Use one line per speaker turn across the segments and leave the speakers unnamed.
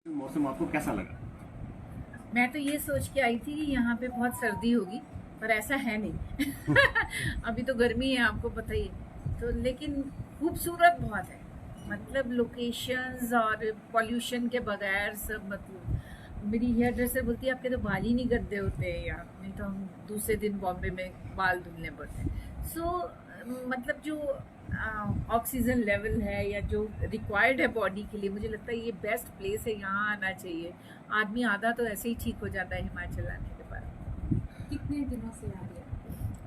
मौसम आपको कैसा लगा?
मैं तो ये सोच के आई थी कि यहाँ पे बहुत सर्दी होगी, पर ऐसा है नहीं। अभी तो गर्मी है, आपको पता ही है। तो लेकिन खूबसूरत बहुत है, मतलब लोकेशंस और पॉल्यूशन के बगैर सब। मतलब मेरी हेयर ड्रेसर बोलती है आपके तो बाल ही नहीं गंदे होते हैं यहाँ, नहीं तो हम दूसरे दिन बॉम्बे में बाल धुलने पड़ते हैं। सो मतलब जो ऑक्सीजन लेवल है या जो रिक्वायर्ड है बॉडी के लिए, मुझे लगता है ये बेस्ट प्लेस है, यहाँ आना चाहिए। आदमी आधा तो ऐसे ही ठीक हो जाता है हिमाचल आने के बाद।
कितने दिनों से आ रही है?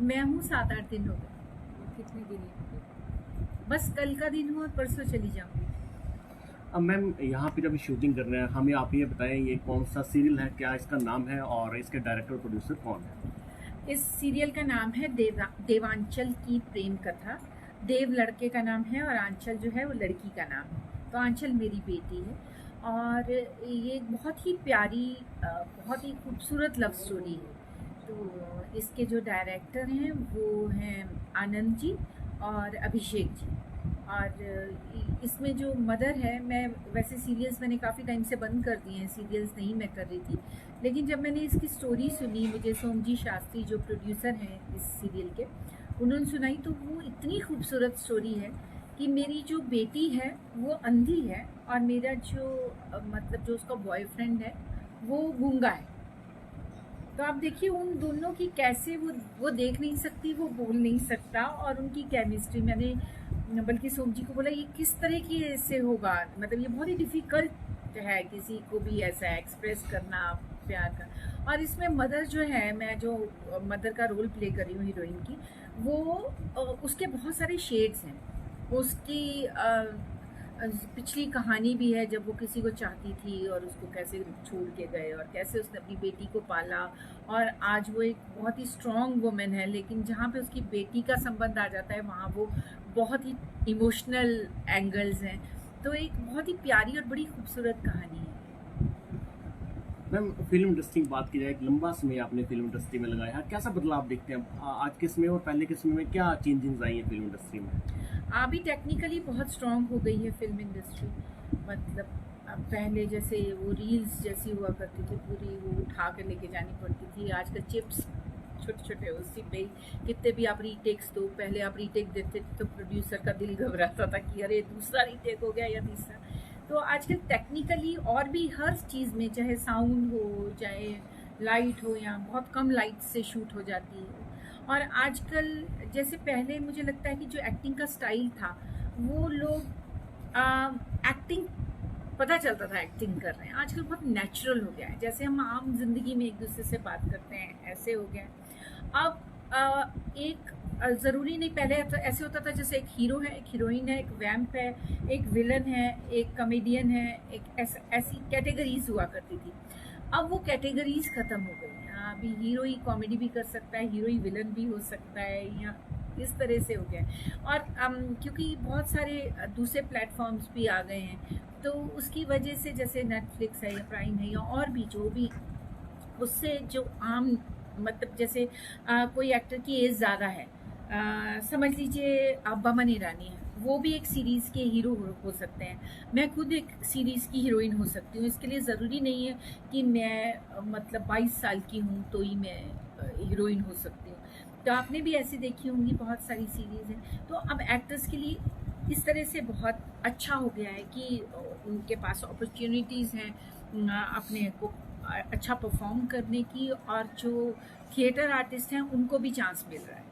मैं हूँ 7-8 दिन हो गए।
कितने दिन है?
बस कल का दिन हुआ, परसों चली जाऊंगी।
अब मैम यहाँ पे जब शूटिंग कर रहे हैं, हमें आप ये बताएं ये कौन सा सीरियल है, क्या इसका नाम है और इसके डायरेक्टर प्रोड्यूसर कौन है?
इस सीरियल का नाम है देवांचल की प्रेम कथा। देव लड़के का नाम है और आंचल जो है वो लड़की का नाम है। तो आंचल मेरी बेटी है और ये एक बहुत ही प्यारी, बहुत ही खूबसूरत लव स्टोरी है। तो इसके जो डायरेक्टर हैं वो हैं आनंद जी और अभिषेक जी। और इसमें जो मदर है, मैं वैसे सीरियल्स मैंने काफ़ी टाइम से बंद कर दिए हैं, सीरियल्स नहीं मैं कर रही थी। लेकिन जब मैंने इसकी स्टोरी सुनी, मुझे सोमजी शास्त्री जो प्रोड्यूसर हैं इस सीरियल के, उन्होंने सुनाई, तो वो इतनी खूबसूरत स्टोरी है कि मेरी जो बेटी है वो अंधी है और मेरा जो मतलब जो उसका बॉयफ्रेंड है वो गूंगा है। तो आप देखिए उन दोनों की कैसे, वो देख नहीं सकती, वो बोल नहीं सकता, और उनकी केमिस्ट्री, मैंने बल्कि सोम जी को बोला ये किस तरह की इससे होगा, मतलब ये बहुत ही डिफ़िकल्ट है किसी को भी ऐसा एक्सप्रेस करना प्यार का। और इसमें मदर जो है, मैं जो मदर का रोल प्ले कर रही हूँ हीरोइन की, वो उसके बहुत सारे शेड्स हैं। उसकी पिछली कहानी भी है, जब वो किसी को चाहती थी और उसको कैसे छोड़ के गए और कैसे उसने अपनी बेटी को पाला। और आज वो एक बहुत ही स्ट्रॉन्ग वुमेन है, लेकिन जहाँ पे उसकी बेटी का संबंध आ जाता है वहाँ वो बहुत ही इमोशनल एंगल्स हैं। तो एक बहुत ही प्यारी और बड़ी खूबसूरत कहानी है।
मैम फिल्म इंडस्ट्री की बात की जाए, एक लंबा समय आपने फिल्म इंडस्ट्री में लगाया है, कैसा बदलाव देखते हैं आज के समय और पहले के समय में, क्या चेंजेस आई हैं फिल्म इंडस्ट्री में?
अभी टेक्निकली बहुत स्ट्रांग हो गई है फिल्म इंडस्ट्री। मतलब अब पहले जैसे वो रील्स जैसी हुआ करती थी, पूरी वो उठा के लेके जानी पड़ती थी। आजकल चिप्स छोटे छोटे उसी पे कितने भी आप रीटेक्स दो, पहले आप रीटेक देते थे तो प्रोड्यूसर का दिल घबराता था कि अरे दूसरा रीटेक हो गया या तीसरा। तो आजकल टेक्निकली और भी हर चीज़ में, चाहे साउंड हो चाहे लाइट हो, या बहुत कम लाइट से शूट हो जाती है। और आजकल जैसे पहले मुझे लगता है कि जो एक्टिंग का स्टाइल था, वो लोग एक्टिंग पता चलता था एक्टिंग कर रहे हैं, आजकल बहुत नेचुरल हो गया है। जैसे हम आम जिंदगी में एक दूसरे से बात करते हैं ऐसे हो गया है। अब एक ज़रूरी नहीं, पहले तो ऐसे होता था जैसे एक हीरो है, एक हीरोइन है, एक वैम्प है, एक विलन है, एक कॉमेडियन है, एक ऐसी कैटेगरीज हुआ करती थी। अब वो कैटेगरीज खत्म हो गई हैं। अभी हीरो ही कॉमेडी भी कर सकता है, हीरो ही विलन भी हो सकता है, या इस तरह से हो गया है। और क्योंकि बहुत सारे दूसरे प्लेटफॉर्म्स भी आ गए हैं, तो उसकी वजह से जैसे नेटफ्लिक्स है या प्राइम है या और भी जो भी, उससे जो आम मतलब जैसे कोई एक्टर की एज ज़्यादा है, समझ लीजिए आप बमन ईरानी है, वो भी एक सीरीज़ के हीरो हो सकते हैं। मैं खुद एक सीरीज़ की हीरोइन हो सकती हूँ। इसके लिए ज़रूरी नहीं है कि मैं मतलब 22 साल की हूँ तो ही मैं हीरोइन हो सकती हूँ। तो आपने भी ऐसी देखी होंगी, बहुत सारी सीरीज़ हैं। तो अब एक्टर्स के लिए इस तरह से बहुत अच्छा हो गया है कि उनके पास अपॉर्चुनिटीज़ हैं अपने को अच्छा परफॉर्म करने की, और जो थिएटर आर्टिस्ट हैं उनको भी चांस मिल रहा है।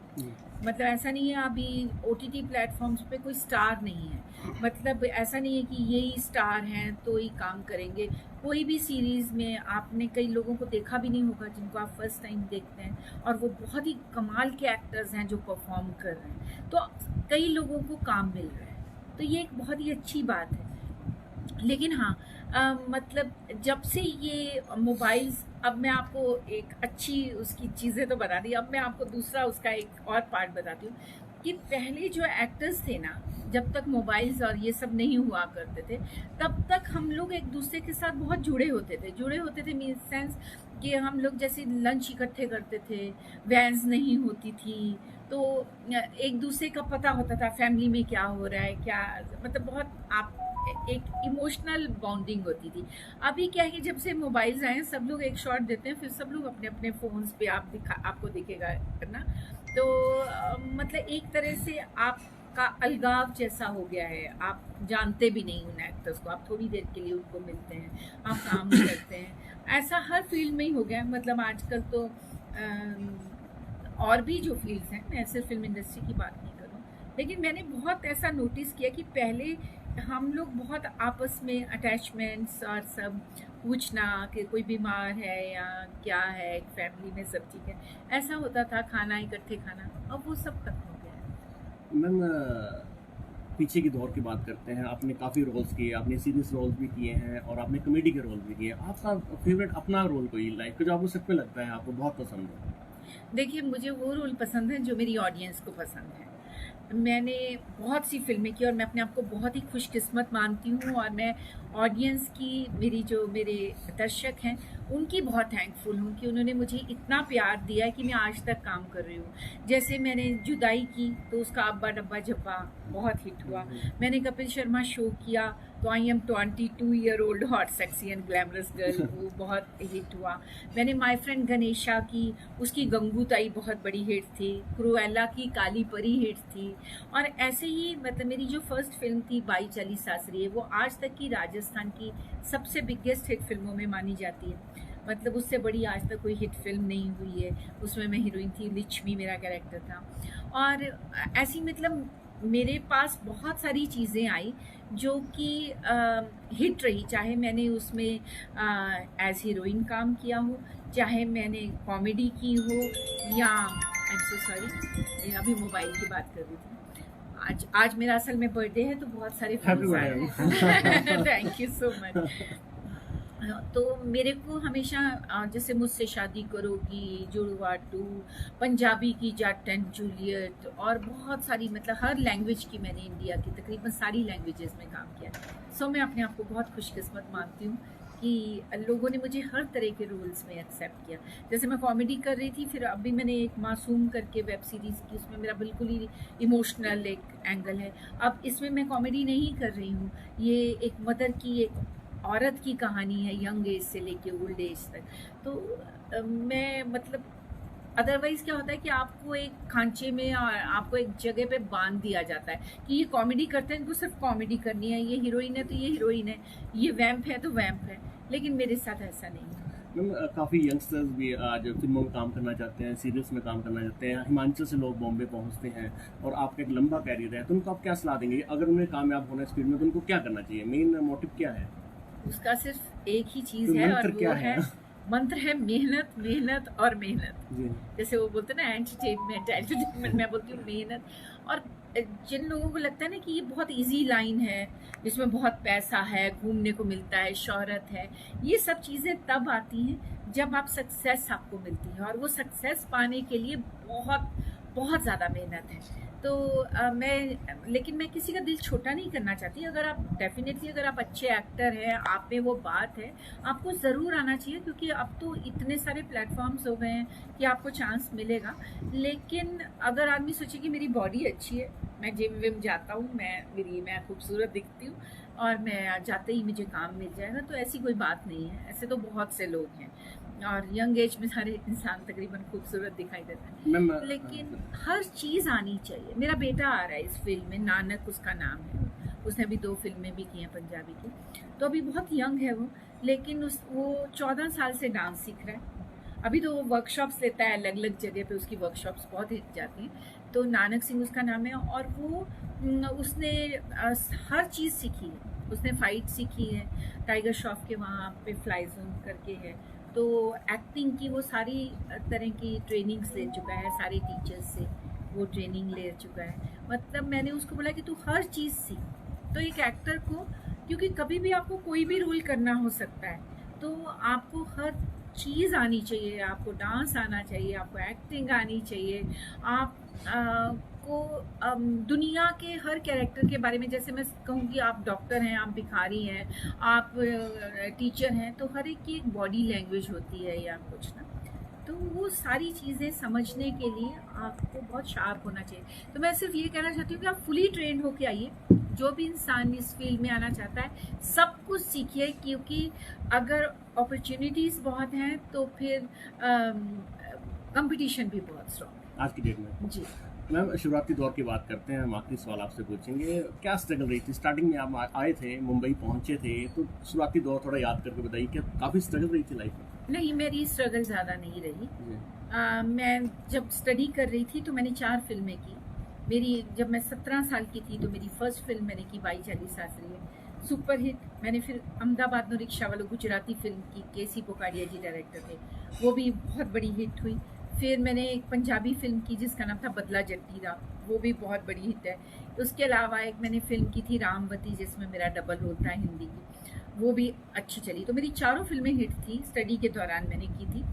मतलब ऐसा नहीं है अभी ओटीटी प्लेटफॉर्म्स पे कोई स्टार नहीं है, मतलब ऐसा नहीं है कि यही स्टार हैं तो ही काम करेंगे। कोई भी सीरीज़ में आपने कई लोगों को देखा भी नहीं होगा जिनको आप फर्स्ट टाइम देखते हैं, और वो बहुत ही कमाल के एक्टर्स हैं जो परफॉर्म कर रहे हैं, तो कई लोगों को काम मिल रहा है। तो ये एक बहुत ही अच्छी बात है। लेकिन हाँ, मतलब जब से ये मोबाइल्स, अब मैं आपको एक अच्छी उसकी चीज़ें तो बता दी, अब मैं आपको दूसरा उसका एक और पार्ट बताती हूँ कि पहले जो एक्टर्स थे ना, जब तक मोबाइल्स और ये सब नहीं हुआ करते थे, तब तक हम लोग एक दूसरे के साथ बहुत जुड़े होते थे मीन सेंस कि हम लोग जैसे लंच इकट्ठे करते थे, वैन्स नहीं होती थी, तो एक दूसरे का पता होता था फैमिली में क्या हो रहा है, क्या मतलब बहुत आप एक इमोशनल बॉन्डिंग होती थी। अभी क्या है कि जब से मोबाइल्स आए हैं सब लोग एक शॉट देते हैं, फिर सब लोग अपने अपने फ़ोन्स पे आपको दिखेगा ना। तो मतलब एक तरह से आपका अलगाव जैसा हो गया है, आप जानते भी नहीं उन एक्टर्स को, आप थोड़ी देर के लिए उनको मिलते हैं, आप काम करते हैं। ऐसा हर फील्ड में ही हो गया है। मतलब आजकल तो और भी जो फील्ड्स हैं, मैं सिर्फ फिल्म इंडस्ट्री की बात नहीं करूँ, लेकिन मैंने बहुत ऐसा नोटिस किया कि पहले हम लोग बहुत आपस में अटैचमेंट्स और सब पूछना कि कोई बीमार है या क्या है, फैमिली में सब ठीक है, ऐसा होता था, खाना इकट्ठे खाना, अब वो सब खत्म हो गया है।
मैम पीछे की दौर की बात करते हैं, आपने काफ़ी रोल्स किए, आपने सीरियस रोल्स भी किए हैं और आपने कॉमेडी के रोल भी किए। आपका फेवरेट अपना रोल कोई लाइफ का जो आपको सच में लगता है आपको बहुत पसंद है?
देखिए, मुझे वो रोल पसंद है जो मेरी ऑडियंस को पसंद है। मैंने बहुत सी फिल्में की और मैं अपने आप को बहुत ही खुशकिस्मत मानती हूँ, और मैं ऑडियंस की, मेरे दर्शक हैं, उनकी बहुत थैंकफुल हूँ कि उन्होंने मुझे इतना प्यार दिया है कि मैं आज तक काम कर रही हूँ। जैसे मैंने जुदाई की तो उसका अब्बा डब्बा जब्बा बहुत हिट हुआ। मैंने कपिल शर्मा शो किया तो I am 22 year old hot sexy and glamorous girl, वो बहुत हिट हुआ। मैंने माय फ्रेंड गणेशा की, उसकी गंगूताई बहुत बड़ी हिट थी। क्रुएला की काली परी हिट थी। और ऐसे ही मतलब मेरी जो फर्स्ट फिल्म थी बाई चली सासरी है, वो आज तक की राजस्थान की सबसे बिगेस्ट हिट फिल्मों में मानी जाती है। मतलब उससे बड़ी आज तक कोई हिट फिल्म नहीं हुई है। उसमें मैं हीरोइन थी, लिच्छमी मेरा कैरेक्टर था। और ऐसी मतलब मेरे पास बहुत सारी चीज़ें आई जो कि हिट रही, चाहे मैंने उसमें एज हीरोइन काम किया हो, चाहे मैंने कॉमेडी की हो, या आई एम सो सॉरी, अभी मोबाइल की बात कर रही थी। आज मेरा असल में बर्थडे है, तो बहुत सारे फ्रेंड्स आए हैं। Thank you so much. तो मेरे को हमेशा जैसे मुझसे शादी करोगी, जुड़वा 2, पंजाबी की जट एंड जूलियट, और बहुत सारी मतलब हर लैंग्वेज की मैंने इंडिया की तकरीबन सारी लैंग्वेजेस में काम किया। सो मैं अपने आप को बहुत खुशकिस्मत मानती हूँ कि लोगों ने मुझे हर तरह के रोल्स में एक्सेप्ट किया। जैसे मैं कॉमेडी कर रही थी, फिर अभी मैंने एक मासूम करके वेब सीरीज़ की, उसमें मेरा बिल्कुल ही इमोशनल एक एंगल है। अब इसमें मैं कॉमेडी नहीं कर रही हूँ, ये एक मदर की, एक औरत की कहानी है, यंग एज से लेके ओल्ड एज तक। तो मैं मतलब अदरवाइज़ क्या होता है कि आपको एक खांचे में और आपको एक जगह पे बांध दिया जाता है कि ये कॉमेडी करते हैं, इनको सिर्फ कॉमेडी करनी है, ये हीरोइन है तो ये हीरोइन है, ये वैम्प है तो वैम्प है। लेकिन मेरे साथ ऐसा नहीं है।
मैम काफ़ी यंगस्टर्स भी आज फिल्मों में काम करना चाहते हैं, सीरियल्स में काम करना चाहते हैं, हिमाचल से लोग बॉम्बे पहुंचते हैं, और आपका एक लंबा कैरियर है, तो उनको आप क्या सलाह देंगे? अगर उन्हें कामयाब होना है इस फील्ड में तो उनको क्या करना चाहिए? मेन मोटिव क्या है?
उसका सिर्फ एक ही चीज़
तो
है,
मंत्र
और वो
क्या
है मंत्र है मेहनत, मेहनत और मेहनत।
जी।
जैसे वो बोलते हैं ना एंटरटेनमेंट, मैं बोलती हूँ मेहनत। और जिन लोगों को लगता है ना कि ये बहुत इजी लाइन है, इसमें बहुत पैसा है, घूमने को मिलता है, शोहरत है, ये सब चीज़ें तब आती हैं जब आप सक्सेस आपको मिलती है, और वो सक्सेस पाने के लिए बहुत बहुत ज़्यादा मेहनत है। तो लेकिन मैं किसी का दिल छोटा नहीं करना चाहती। अगर आप डेफिनेटली अगर आप अच्छे एक्टर हैं, आप में वो बात है, आपको ज़रूर आना चाहिए, क्योंकि अब तो इतने सारे प्लेटफॉर्म्स हो गए हैं कि आपको चांस मिलेगा। लेकिन अगर आदमी सोचे कि मेरी बॉडी अच्छी है, मैं जिम विम जाता हूँ, मैं खूबसूरत दिखती हूँ और मैं जाते ही मुझे काम मिल जाएगा, तो ऐसी कोई बात नहीं है। ऐसे तो बहुत से लोग हैं, और यंग एज में सारे इंसान तकरीबन खूबसूरत दिखाई देता है। लेकिन हर चीज़ आनी चाहिए। मेरा बेटा आ रहा है इस फिल्म में, नानक उसका नाम है, उसने अभी 2 फिल्में भी की हैं पंजाबी की, तो अभी बहुत यंग है वो, लेकिन वो 14 साल से डांस सीख रहा है। अभी तो वो वर्कशॉप्स लेता है अलग अलग जगह पे, उसकी वर्कशॉप्स बहुत हिट जाती हैं। तो नानक सिंह उसका नाम है, और वो उसने हर चीज़ सीखी है। उसने फाइट सीखी है, टाइगर श्रॉफ के वहाँ पे फ्लाई जोन करके है, तो एक्टिंग की वो सारी तरह की ट्रेनिंग्स ले चुका है, सारे टीचर्स से वो ट्रेनिंग ले चुका है। मतलब मैंने उसको बोला कि तू हर चीज़ सीख। तो एक एक्टर को, क्योंकि कभी भी आपको कोई भी रोल करना हो सकता है, तो आपको हर चीज़ आनी चाहिए। आपको डांस आना चाहिए, आपको एक्टिंग आनी चाहिए, आप को दुनिया के हर कैरेक्टर के बारे में, जैसे मैं कहूँ कि आप डॉक्टर हैं, आप भिखारी हैं, आप टीचर हैं, तो हर एक की एक बॉडी लैंग्वेज होती है या कुछ ना। तो वो सारी चीज़ें समझने के लिए आपको बहुत शार्प होना चाहिए। तो मैं सिर्फ ये कहना चाहती हूँ कि आप फुली ट्रेंड होके आइए। जो भी इंसान इस फील्ड में आना चाहता है सब कुछ सीखिए, क्योंकि अगर अपॉर्चुनिटीज़ बहुत हैं तो फिर कंपटीशन भी बहुत स्ट्रॉन्ग
आज की डेट में।
है। जी।
मैम शुरुआती दौर की बात करते हैं, हम आखिरी सवाल आपसे पूछेंगे, क्या स्ट्रगल रही थी स्टार्टिंग में? आप आए थे, मुंबई पहुंचे थे, तो शुरुआती दौर थोड़ा याद करके बताइए, क्या काफ़ी स्ट्रगल रही थी लाइफ में?
नहीं, मेरी स्ट्रगल ज़्यादा नहीं रही।
जी।
मैं जब स्टडी कर रही थी तो मैंने 4 फिल्में की। जब मैं 17 साल की थी तो मेरी फर्स्ट फिल्म मैंने की बाई चाली सासरी है, सुपर हिट। मैंने फिर अहमदाबाद में रिक्शा वालों गुजराती फिल्म की, केसी पोकाड़िया जी डायरेक्टर थे, वो भी बहुत बड़ी हिट हुई। फिर मैंने एक पंजाबी फिल्म की जिसका नाम था बदला जट्टी दा, वो भी बहुत बड़ी हिट है। उसके अलावा एक मैंने फिल्म की थी रामवती, जिसमें मेरा डबल रोल था हिंदी की, वो भी अच्छी चली। तो मेरी 4 फिल्में हिट थी, स्टडी के दौरान मैंने की थी।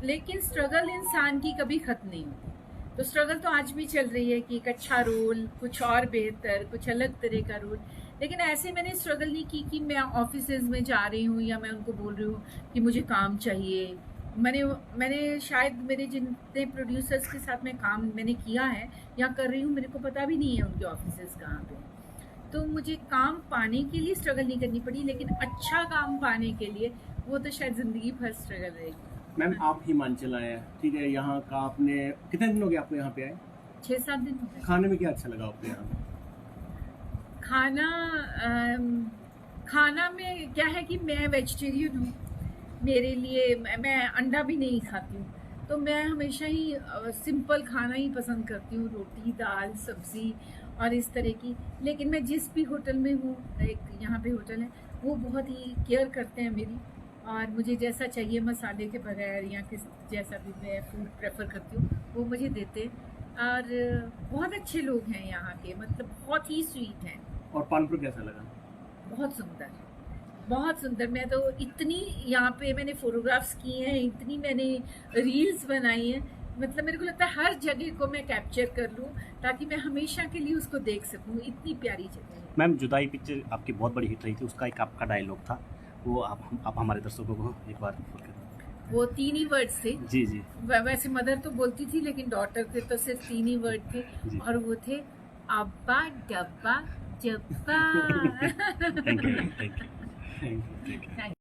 लेकिन स्ट्रगल इंसान की कभी ख़त्म नहीं होती। तो स्ट्रगल तो आज भी चल रही है कि एक अच्छा रोल, कुछ और बेहतर, कुछ अलग तरह का रोल। लेकिन ऐसे मैंने स्ट्रगल नहीं की कि मैं ऑफिसेज में जा रही हूँ या मैं उनको बोल रही हूँ कि मुझे काम चाहिए। मैंने शायद मेरे जितने प्रोड्यूसर्स के साथ मैं काम मैंने किया है या कर रही हूँ, मेरे को पता भी नहीं है उनके ऑफिसेज कहाँ पे। तो मुझे काम पाने के लिए स्ट्रगल नहीं करनी पड़ी, लेकिन अच्छा काम पाने के लिए वो तो शायद ज़िंदगी भर स्ट्रगल रहेगी।
मैम आप हिमाचल आए हैं, ठीक है, यहाँ का आपने कितने दिन हो गए आपको यहाँ पे आए?
6-7 दिन हो गए।
खाने में क्या अच्छा लगा आपको यहाँ?
खाना में क्या है कि मैं वेजिटेरियन हूँ। मेरे लिए मैं अंडा भी नहीं खाती हूँ, तो मैं हमेशा ही सिंपल खाना ही पसंद करती हूँ, रोटी दाल सब्ज़ी और इस तरह की। लेकिन मैं जिस भी होटल में हूँ, एक यहाँ पे होटल है, वो बहुत ही केयर करते हैं मेरी, और मुझे जैसा चाहिए मसाले के बगैर या जैसा भी मैं फूड प्रेफर करती हूँ वो मुझे देते हैं। और बहुत अच्छे लोग हैं यहाँ के, मतलब बहुत ही स्वीट हैं।
और पानपुर कैसा लगा?
बहुत सुंदर, बहुत सुंदर। मैं तो इतनी यहाँ पे मैंने फोटोग्राफ्स किए हैं, इतनी मैंने रील्स बनाई हैं, मतलब मेरे को लगता है हर जगह को मैं कैप्चर कर लूँ ताकि मैं हमेशा के लिए उसको देख सकूँ। इतनी प्यारी जगह है।
मैम जुदाई पिक्चर आपकी बहुत बड़ी हिट रही थी, उसका एक आपका डायलॉग था, वो आप हमारे दर्शकों को एक बार बोल कर।
वो 3 ही वर्ड्स थे।
जी जी।
वैसे मदर तो बोलती थी, लेकिन डॉटर थे तो सिर्फ 3 ही वर्ड थे, और वो थे अब्बा डब्बा जब्बा।
Thank you.